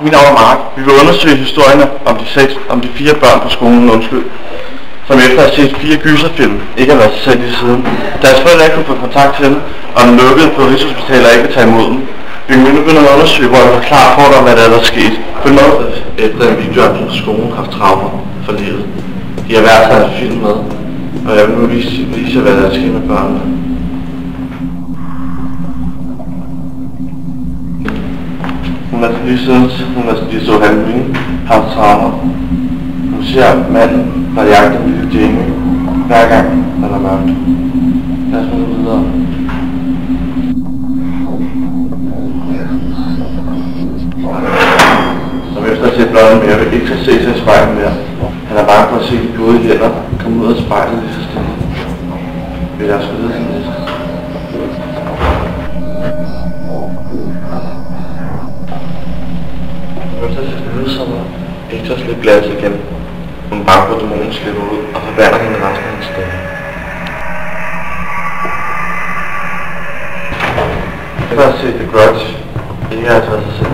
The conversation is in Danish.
Mit navn er Mark. Vi vil undersøge historierne om de 4 børn på skolen, som efter at have set 4 gyserfilm ikke har været sig selv i siden. Deres forældre ikke kunne få kontakt til dem, og den lukkede på Rigshospitalet ikke vil tage imod dem. Vi vil nu begynde at undersøge, hvor jeg forklarer for dig, hvad der er skete. Følg med. Efter en video af skolen haft traumer for livet. De har været taget en film med, og jeg vil nu vise hvad der er sket med børnene. Hun lige så Halloween, har haft traumer. Hun ser manden, der jagter en lille Jamie, hver gang der er mørkt. Lad os gå videre. Som efter at se bløden mere, vil ikke se sig i spejlet mere. Han er bange for at se de blodige hænder komme ud af spejlet lige så stille. Vil jeg skulle vide sådan lidt. Efter at se det som ikke tager slippe glas igen. Hun er bange for, at dæmonen slipper ud og forvandler hende resten af hendes stemme. Efter at se The Grudge, ikke har taget sig selv